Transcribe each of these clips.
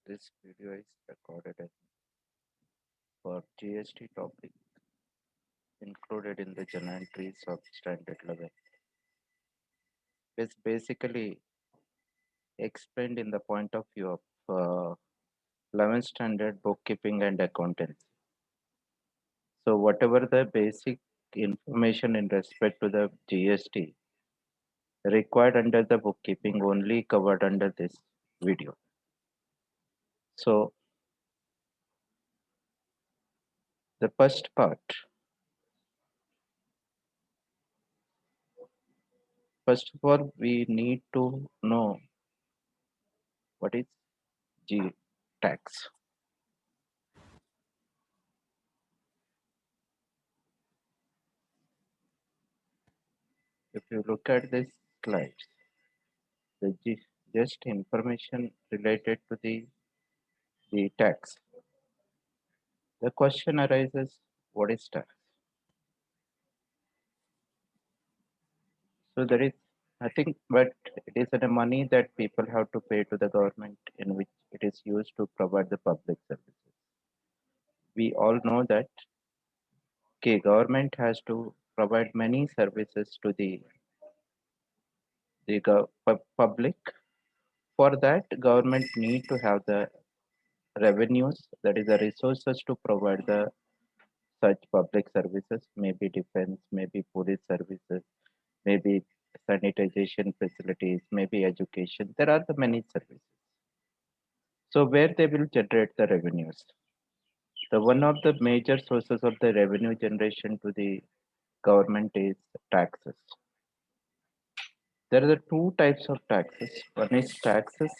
This video is recorded for GST topic included in the journal entries of standard 11. It's basically explained in the point of view of 11th standard bookkeeping and accountancy. So whatever the basic information in respect to the GST required under the bookkeeping only covered under this video. So the first of all, we need to know what is G tax. If you look at this slide, the just information related to the tax. The question arises, what is tax? So there is nothing but it is the money that people have to pay to the government in which it is used to provide the public services. We all know that government has to provide many services to the public. For that, government need to have the revenues, that is the resources to provide the such public services, maybe defense, maybe police services, maybe sanitization facilities, maybe education. There are the many services. So where they will generate the revenues? The one of the major sources of the revenue generation to the government is taxes. There are the two types of taxes. One is taxes,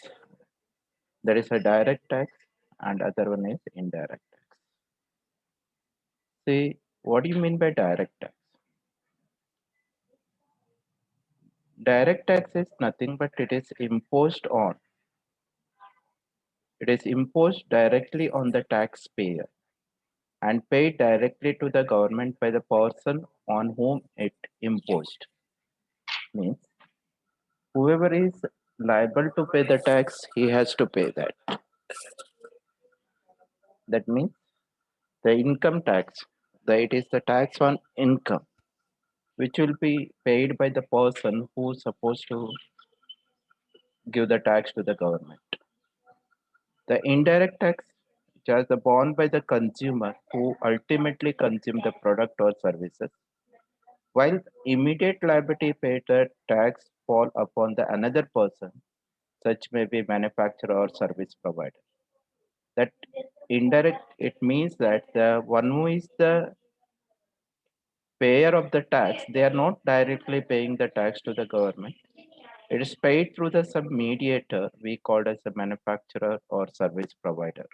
there is a direct tax, and other one is indirect tax. See, what do you mean by direct tax? Direct tax is nothing but it is imposed directly on the taxpayer and paid directly to the government by the person on whom it imposed. Means whoever is liable to pay the tax, he has to pay that. That means the income tax, it is the tax on income, which will be paid by the person who is supposed to give the tax to the government. The indirect tax, which is the borne by the consumer who ultimately consume the product or services, while immediate liability paid the tax fall upon the another person, such may be manufacturer or service provider. That indirect, it means that the one who is the payer of the tax, they are not directly paying the tax to the government. It is paid through the some mediator we called as a manufacturer or service provider.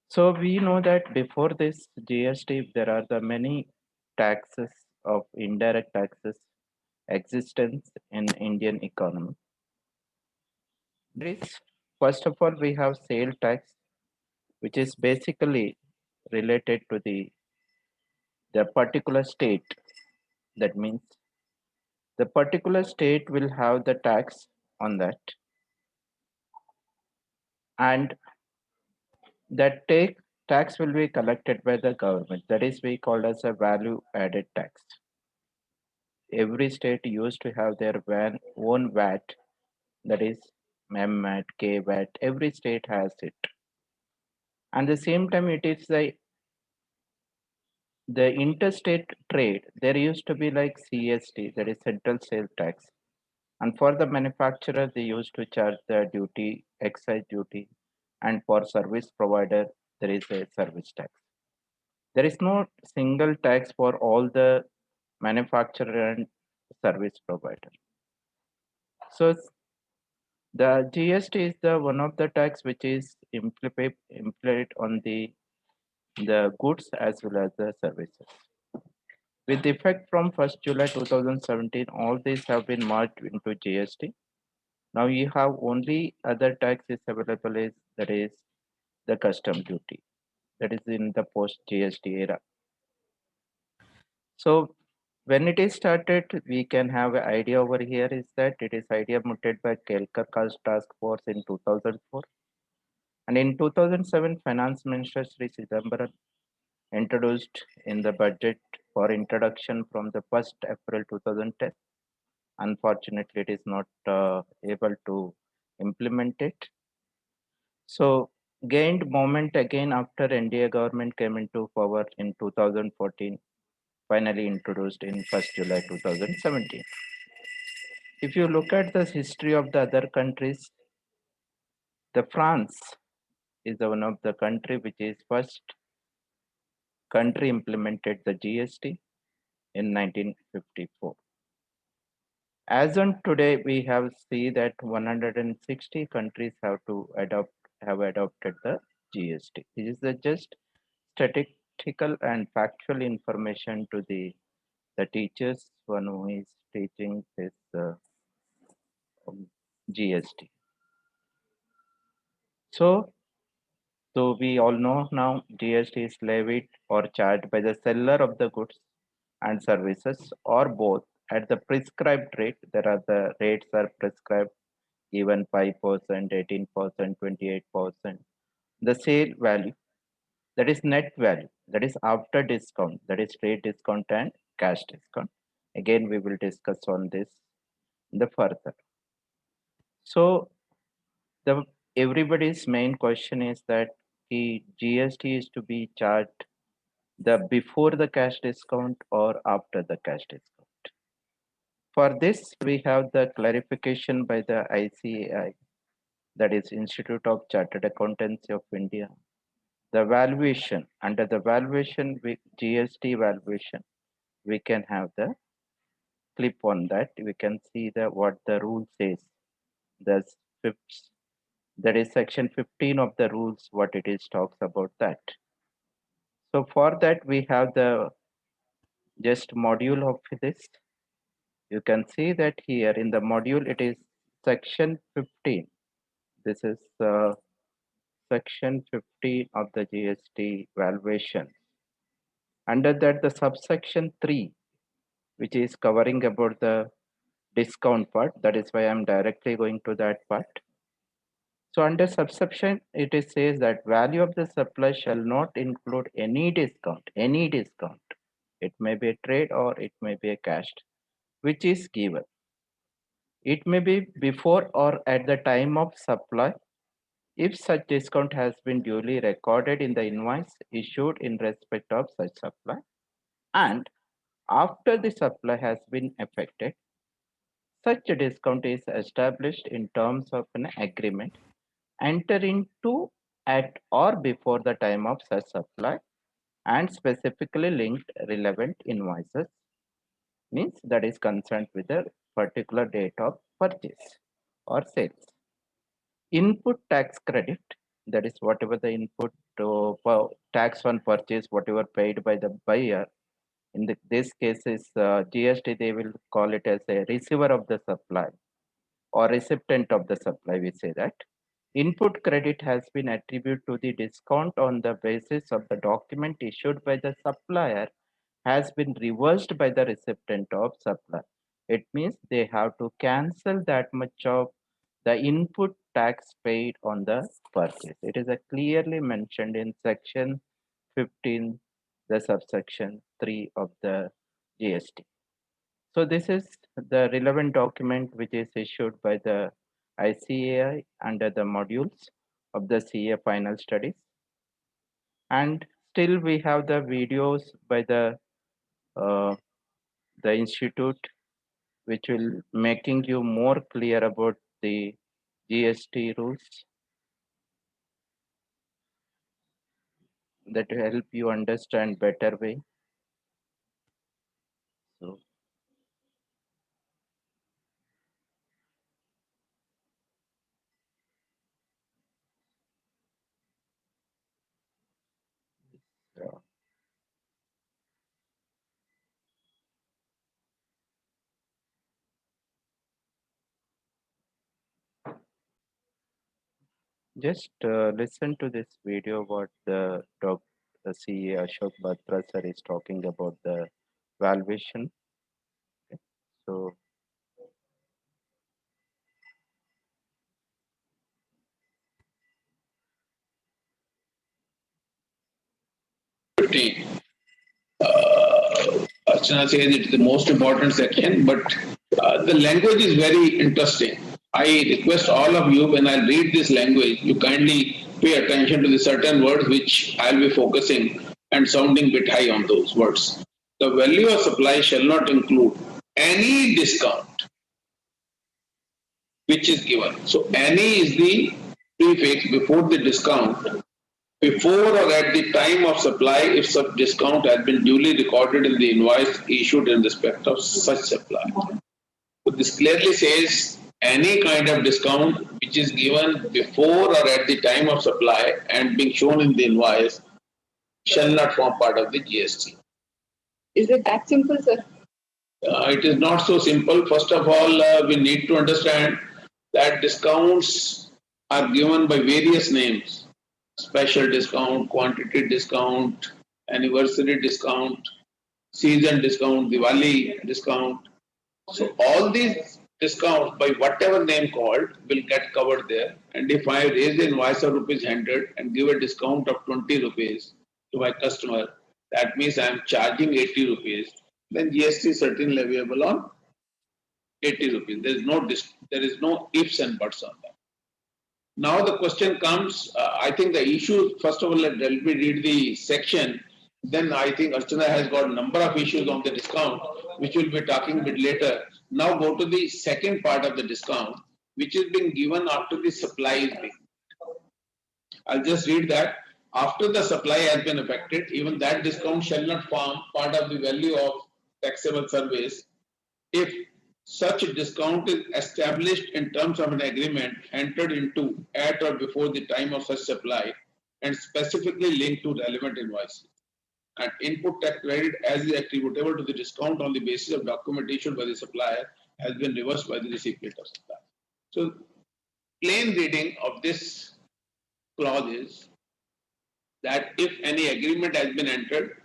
So we know that before this GST, there are the many taxes of indirect taxes existence in Indian economy. There is, first of all, we have sale tax, which is basically related to the particular state. That means the particular state will have the tax on that, and that take tax will be collected by the government. That is we called as a value added tax. Every state used to have their own VAT, that is MEMVAT, KVAT. Every state has it. And the same time, it is the interstate trade. There used to be like CST, that is central sales tax. And for the manufacturer, they used to charge the duty, excise duty, and for service provider, there is a service tax. There is no single tax for all the manufacturer and service provider. So the GST is the one of the tax which is implemented on the goods as well as the services. With effect from 1st July 2017, all these have been merged into GST. Now you have only other taxes available is that is the custom duty that is in the post GST era. So When it is started, we can have an idea over here is that it is idea muted by Kelkar Task Force in 2004. And in 2007, Finance Minister Sri Chidambaram introduced in the budget for introduction from the 1st April 2010. Unfortunately, it is not able to implement it. So gained moment again after NDA government came into power in 2014, finally introduced in 1st July 2017. If you look at the history of the other countries, the France is the one of the country which is first country implemented the GST in 1954. As on today, we have see that 160 countries have adopted the GST. This is the just statistical and factual information to the teachers one who is teaching this GST. So we all know now GST is levied or charged by the seller of the goods and services or both at the prescribed rate. There are the rates are prescribed even 5%, 18%, 28%. The sale value, that is net value, that is after discount, that is trade discount and cash discount. Again, we will discuss on this in the further. So the everybody's main question is that the GST is to be charged the before the cash discount or after the cash discount. For this, we have the clarification by the ICAI, that is Institute of Chartered Accountancy of India. The valuation, under the valuation, GST valuation, we can have the clip on that. We can see the what the rule says. That's fifth, that is section 15 of the rules, what it is talks about that. So for that, we have the just module of this. You can see that here in the module, it is section 15. This is section 15 of the GST valuation. Under that, the subsection 3, which is covering about the discount part. That is why I'm directly going to that part. So under subsection, it is says that value of the supply shall not include any discount, any discount. It may be a trade or it may be a cash, which is given. It may be before or at the time of supply if such discount has been duly recorded in the invoice issued in respect of such supply, and after the supply has been effected, such a discount is established in terms of an agreement entered into at or before the time of such supply and specifically linked relevant invoices, means that is concerned with the particular date of purchase or sales. Input tax credit, that is whatever the input tax on purchase, whatever paid by the buyer. In this case is GST, they will call it as a receiver of the supply or recipient of the supply, we say that. Input credit has been attributed to the discount on the basis of the document issued by the supplier has been reversed by the recipient of supply. It means they have to cancel that much of the input tax paid on the purchase. It is a clearly mentioned in section 15, the subsection 3 of the GST. So this is the relevant document which is issued by the ICAI under the modules of the CA final studies. And still we have the videos by uh, the institute which will making you more clear about the GST rules that will help you understand better way. So uh, just listen to this video what the CA Ashok Batra sir is talking about the valuation. So Archana says it's the most important section, but the language is very interesting. I request all of you when I read this language, you kindly pay attention to the certain words which I'll be focusing and sounding bit high on those words. The value of supply shall not include any discount which is given. So any is the prefix before the discount before or at the time of supply if such discount has been duly recorded in the invoice issued in respect of such supply. So this clearly says any kind of discount which is given before or at the time of supply and being shown in the invoice shall not form part of the GST. Is it that simple, sir? It is not so simple. First of all, we need to understand that discounts are given by various names: special discount, quantity discount, anniversary discount, season discount, Diwali discount. So all these discounts by whatever name called will get covered there. And if I raise the invoice of rupees 100 and give a discount of 20 rupees to my customer, that means I am charging 80 rupees. Then GST is certainly leviable on 80 rupees. There is no ifs and buts on that. Now the question comes, I think the issue, first of all, let me read the section. Then I think Archana has got a number of issues on the discount, which we'll be talking a bit later. Now go to the second part of the discount, which is being given after the supply is being. I'll just read that. After the supply has been effected, even that discount shall not form part of the value of taxable service if such discount is established in terms of an agreement entered into at or before the time of such supply and specifically linked to relevant invoices. And input tax credit as is attributable to the discount on the basis of document issued by the supplier has been reversed by the recipient of supply. So, plain reading of this clause is that if any agreement has been entered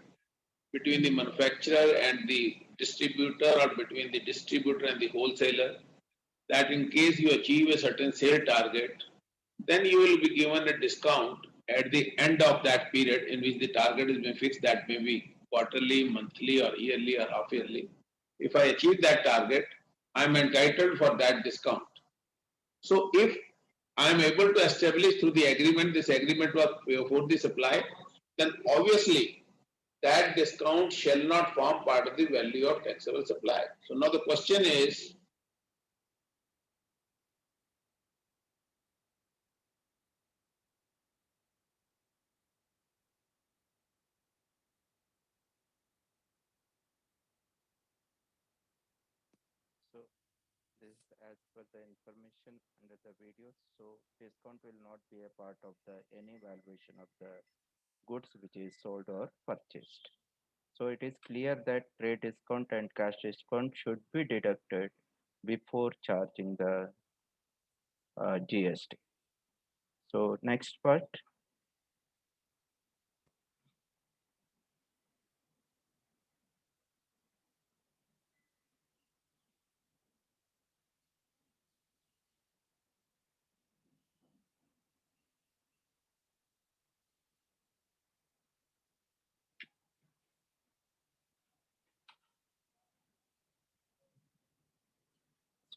between the manufacturer and the distributor or between the distributor and the wholesaler, that in case you achieve a certain sale target, then you will be given a discount at the end of that period in which the target is being fixed. That may be quarterly, monthly, or yearly, or half yearly. If I achieve that target, I'm entitled for that discount. So if I am able to establish through the agreement, this agreement was for the supply, then obviously that discount shall not form part of the value of taxable supply. So now the question is, so this as per the information under the video. So discount will not be a part of the any valuation of the goods which is sold or purchased. So it is clear that trade discount and cash discount should be deducted before charging the GST. So next part.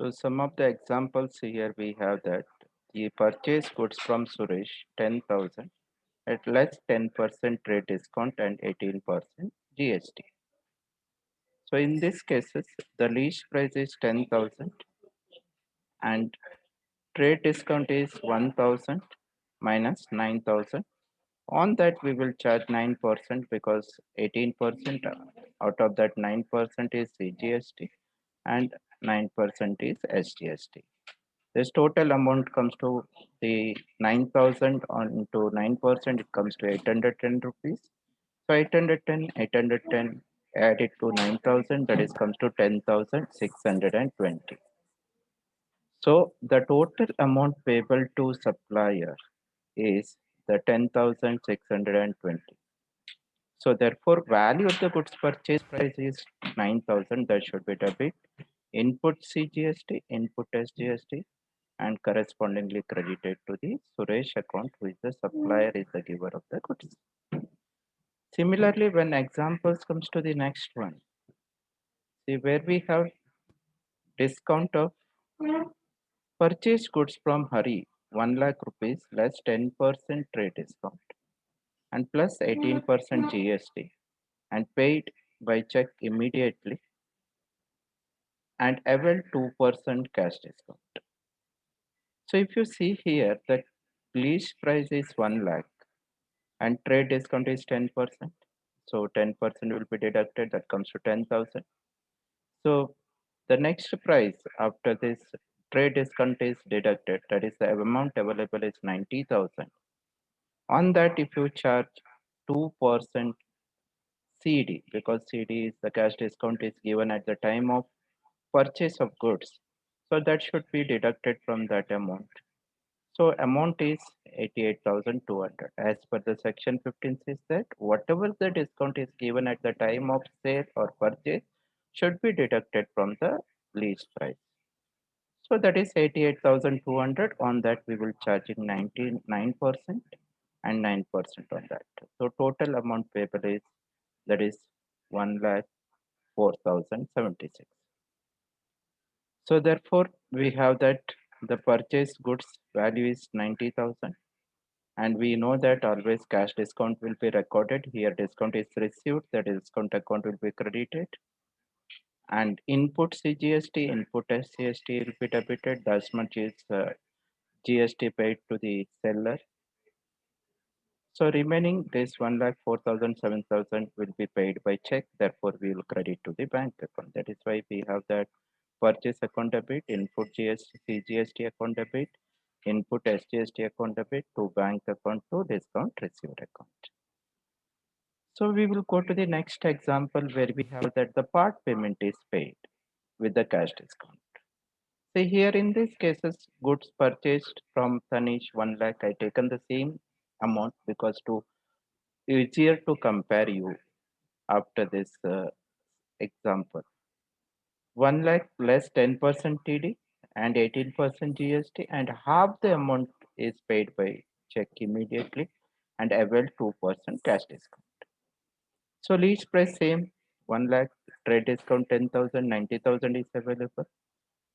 So some of the examples here we have that he purchased goods from Suresh 10,000 at less 10% trade discount and 18% GST. So in these cases, the least price is 10,000 and trade discount is 1,000 minus 9,000. On that, we will charge 9% because 18% out of that 9% is CGST and 9% is SGST. This total amount comes to the 9,000 on to 9%, it comes to 810 rupees. So 810 added to 9,000, that is comes to 10,620. So the total amount payable to supplier is the 10,620. So therefore value of the goods purchase price is 9,000, that should be debit, input CGST, input SGST, and correspondingly credited to the Suresh account, who is the supplier, is the giver of the goods. Similarly, when examples comes to the next one, see where we have discount of purchased goods from Hari, 1 lakh rupees less 10% trade discount and plus 18% GST and paid by check immediately and avail 2% cash discount. So if you see here, the lease price is 1 lakh and trade discount is 10%. So 10% will be deducted, that comes to 10,000. So the next price after this trade discount is deducted, that is the amount available is 90,000. On that, if you charge 2% CD, because CD is the cash discount is given at the time of purchase of goods, so that should be deducted from that amount. So amount is 88,200. As per the section 15 says that whatever the discount is given at the time of sale or purchase should be deducted from the lease price. So that is 88,200. On that we will charging 99% and 9% on that. So total amount payable is, that is 1,04,076. So therefore we have that the purchase goods value is 90,000, and we know that always cash discount will be recorded. Here discount is received, the discount account will be credited, and input CGST, input SGST will be debited. Thus much is GST paid to the seller. So remaining this 1,04,000, 7,000 will be paid by check. Therefore, we will credit to the bank account. That is why we have that purchase account debit, input GST, CGST account debit, input SGST account debit to bank account to discount received account. So we will go to the next example where we have that the part payment is paid with the cash discount. See here in these cases, goods purchased from Tanish 1 lakh, I taken the same amount because to easier to compare you after this example. 1 lakh less 10% TD and 18% GST, and half the amount is paid by check immediately and avail 2% cash discount. So lease price same, 1 lakh, trade discount 10,000, 90,000 is available.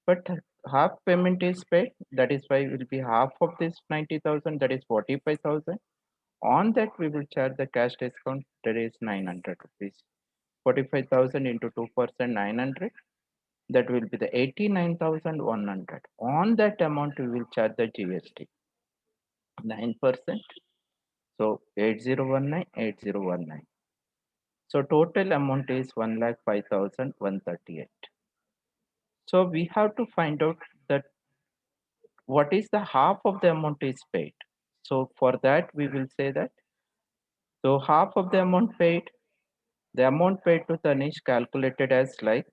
But half payment is paid, that is why will be half of this 90,000, that is 45,000. On that we will charge the cash discount, that is 900 rupees. 45,000 into 2%, 900. That will be the 89,100. On that amount we will charge the GST 9%. So 8019, 8019. So total amount is 1,05,138. So we have to find out that what is the half of the amount is paid. So for that we will say that, so half of the amount paid, the amount paid to Tanish calculated as like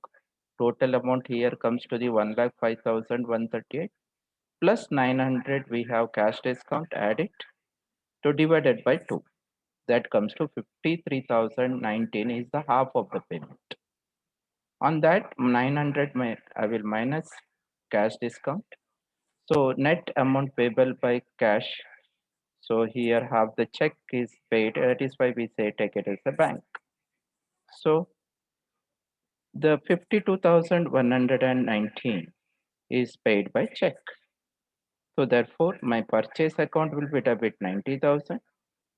total amount here comes to the 1,05,138 plus 900 we have cash discount, add it to divided by 2, that comes to 53,019 is the half of the payment. On that 900 I will minus cash discount. So net amount payable by cash. So here half the check is paid. That is why we say take it as a bank. So the 52,119 is paid by check. So therefore my purchase account will be debit 90,000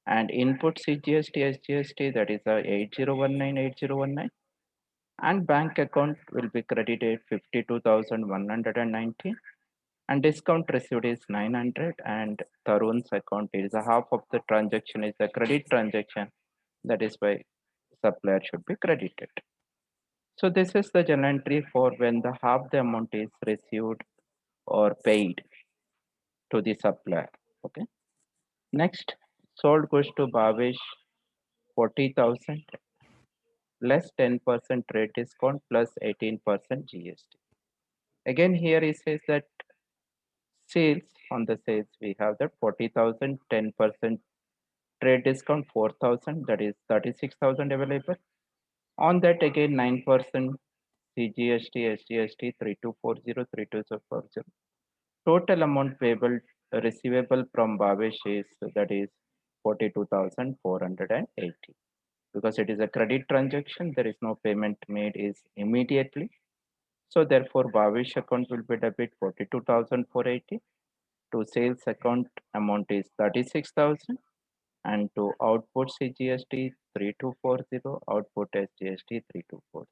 and input CGST, SGST, that is 8019, 8019, and bank account will be credited 52,119 and discount received is 900, and Tarun's account is a half of the transaction is a credit transaction, that is why supplier should be credited. So this is the journal entry for when the half the amount is received or paid to the supplier. Okay. Next, sold goods to Bhavesh 40,000 less 10% trade discount plus 18% GST. Again, here it says that sales, on the sales we have that 40,000, 10% trade discount 4,000, that is 36,000 available. On that again 9% CGST, SGST 3240, 3240. Total amount payable, receivable from Bhavesh is that is 42,480. Because it is a credit transaction, there is no payment made is immediately. So therefore, Bhavesh account will be debit 42,480. To sales account amount is 36,000, and to output CGST 3240, output SGST 3240.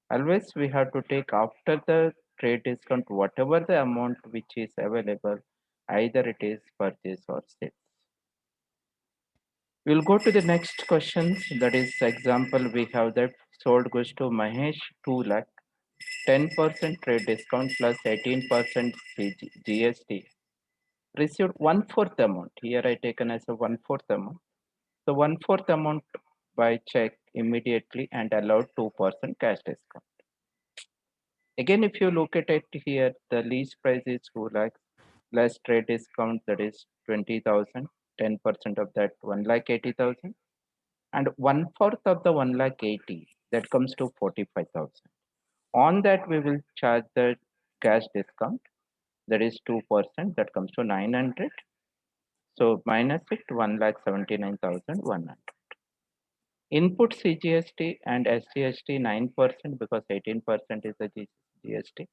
Always we have to take after the trade discount whatever the amount which is available, either it is purchase or sales. We'll go to the next question. That is example we have that sold goods to Mahesh 2 lakh, 10% trade discount plus 18% GST. Received one fourth amount. Here I taken as a one fourth amount. So one fourth amount by check immediately and allowed 2% cash discount. Again, if you look at it here, the lease price is 2 lakhs, less trade discount that is 20,000, 10% of that 1 lakh 80,000, and one fourth of the 1 lakh 80 that comes to 45,000. On that, we will charge the cash discount that is 2%, that comes to 900. So minus it 1 lakh 79,100. Input CGST and SGST 9% because 18% is the GST.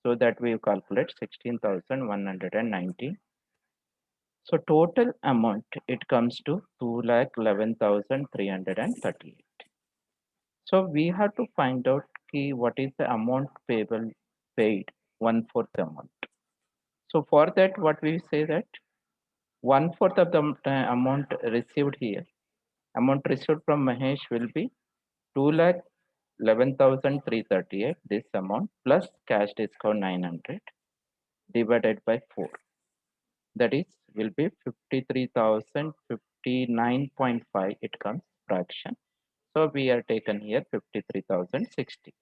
So that we calculate 16,190. So total amount it comes to 2,11,338. So we have to find out what is the amount payable paid one fourth amount. So for that, what we say that one fourth of the amount received here, amount received from Mahesh will be 2,11,338. This amount plus cash discount 900 divided by 4. That is will be 53,059.5. It comes fraction. So we are taken here 53,060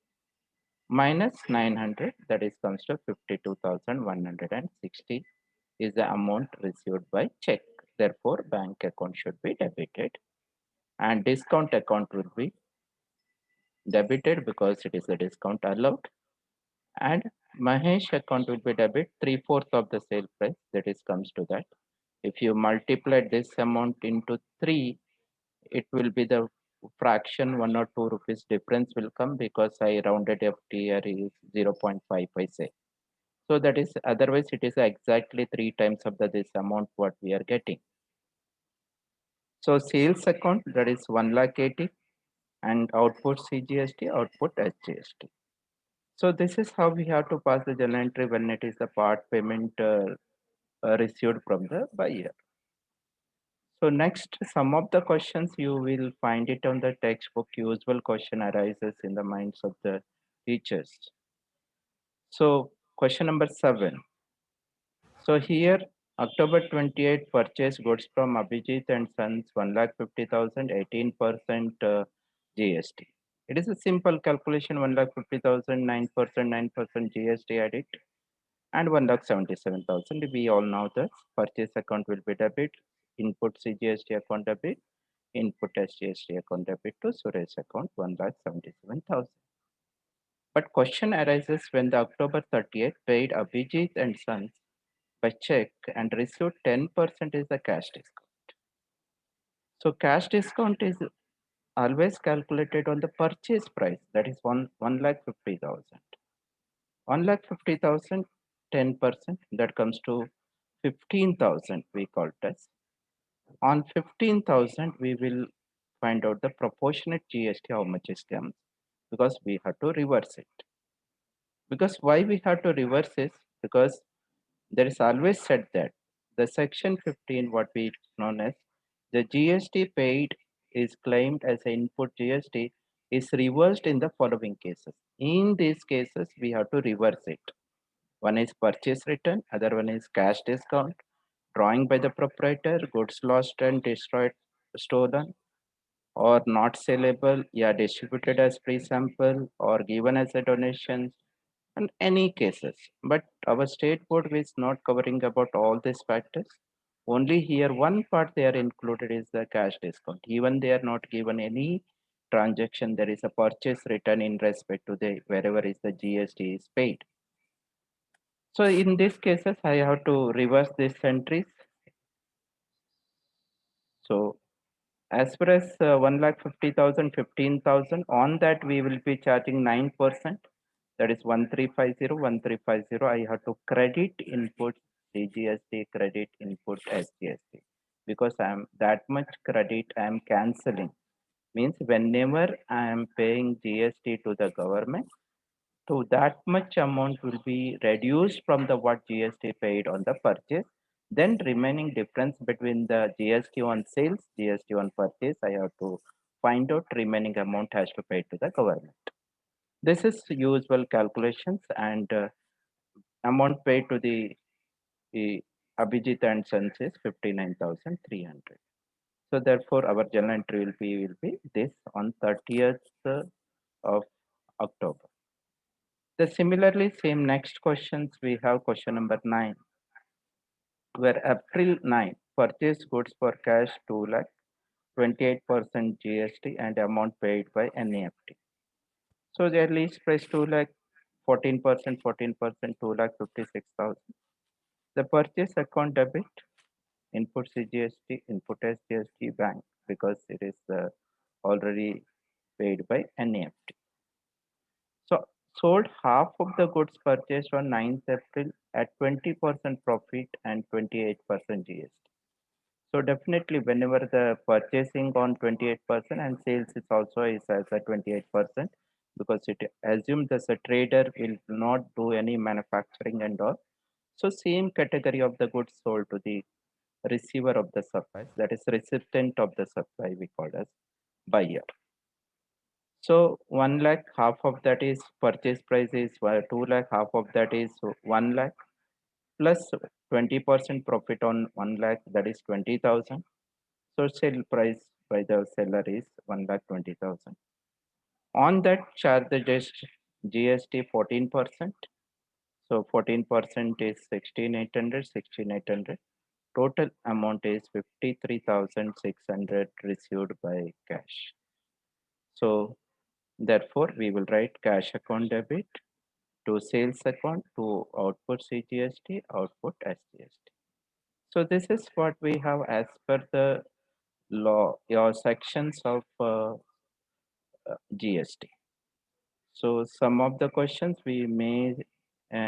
minus 900, that is comes to 52,160 is the amount received by check. Therefore, bank account should be debited and discount account will be debited because it is a discount allowed, and Mahesh account will be debit 3/4 of the sale price, that is comes to that. If you multiply this amount into 3, it will be the fraction 1 or 2 rupees difference will come because I rounded up here is 0.5 paise. So that is otherwise it is exactly 3 times of this amount what we are getting. So sales account that is 1 lakh 80 and output CGST, output SGST. So this is how we have to pass the journal entry when it is the part payment received from the buyer. So next, some of the questions you will find it on the textbook. Usual question arises in the minds of the teachers. So question number 7. So here, October 28 purchase goods from Abhijit and Sons 1,50,000, 18% GST. It is a simple calculation, 1,50,000, 9%, 9% GST added, and 1,77,000. We all know the purchase account will be debit, input CGST account debit, input SGST account debit to Suresh account 1,77,000. But question arises when the October 30th paid Abhijit and Sons by check and received 10% is the cash discount. So cash discount is always calculated on the purchase price, that is 1,50,000. 1,50,000, 10%, that comes to 15,000 we call it as. On 15,000 we will find out the proportionate GST how much is comes because we have to reverse it. Because why we have to reverse is because there is always said that the section 15 what we known as the GST paid is claimed as an input GST is reversed in the following cases. In these cases we have to reverse it. One is purchase return, other one is cash discount, drawing by the proprietor, goods lost and destroyed, stolen, or not sellable, yeah, distributed as pre-sample or given as a donation, and any cases. But our state board is not covering about all these factors. Only here one part they are included is the cash discount. Even they are not given any transaction, there is a purchase return in respect to the wherever is the GST is paid. So in these cases, I have to reverse these entries. So as far as 1,50,000, 15,000, on that we will be charging 9%. That is 1350, 1350. I have to credit input CGST, credit input SGST, because I am that much credit I am cancelling. Means whenever I am paying GST to the government, so that much amount will be reduced from the what GST paid on the purchase. Then remaining difference between the GST on sales, GST on purchase, I have to find out remaining amount has to pay to the government. This is usual calculations, and amount paid to the Abhijit and Sons is 59,300. So therefore, our journal entry will be this on 30th of October. The similarly same next questions we have question number 9, where April 9 purchase goods for cash 2 lakh 28% GST and amount paid by NEFT. So their least price 2 lakh 14%, 2 lakh 56,000. The purchase account debit, input CGST, input SGST bank, because it is already paid by NEFT. So sold half of the goods purchased on 9th April at 20% profit and 28% GST. So definitely whenever the purchasing on 28% and sales is also is as a 28, because it assumes that a trader will not do any manufacturing and all. So same category of the goods sold to the receiver of the supply, that is recipient of the supply, we call as buyer. So 1 lakh, half of that is purchase price is 2 lakh, half of that is 1 lakh plus 20% profit on 1 lakh, that is 20,000. So sale price by the seller is 1,20,000. On that charge the GST 14%. So 14% is 16,800, 16,800. Total amount is 53,600 received by cash. So therefore we will write cash account debit to sales account to output CGST, output SGST. So this is what we have as per the law, your sections of GST. So some of the questions we may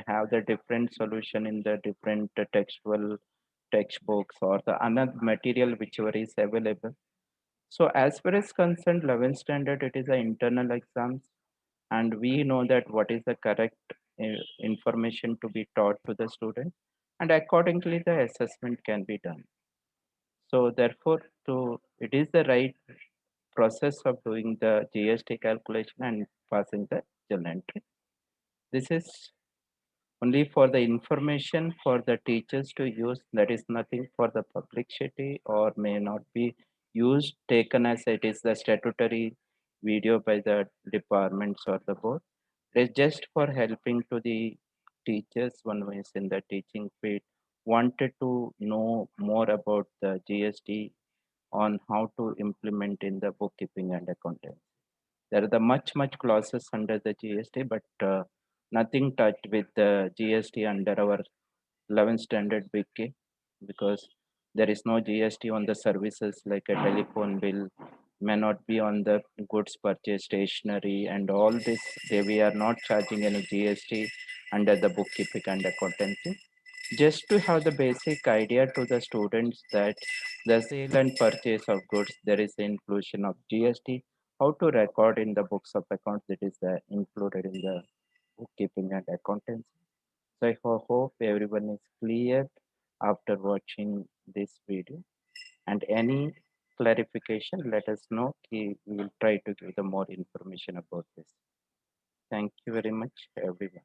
have the different solution in the different textual textbooks or the another material whichever is available. So as far as concerned 11th standard, it is the internal exams, and we know that what is the correct information to be taught to the student, and accordingly the assessment can be done. So therefore, to it is the right process of doing the GST calculation and passing the journal entry. This is only for the information for the teachers to use. That is nothing for the publicity or may not be used taken as it is the statutory video by the departments or the board. It is just for helping to the teachers one who is in the teaching field wanted to know more about the GST on how to implement in the bookkeeping and accounting. There are the much clauses under the GST, but nothing touched with the GST under our 11th standard BK, because there is no GST on the services like a telephone bill, may not be on the goods purchase, stationery, and all this. We are not charging any GST under the bookkeeping and accountancy. Just to have the basic idea to the students that the sale and purchase of goods, there is the inclusion of GST, how to record in the books of accounts, that is included in the bookkeeping and accountancy. So I hope everyone is clear after watching this video, and any clarification, let us know. We will try to give the more information about this. Thank you very much, everyone.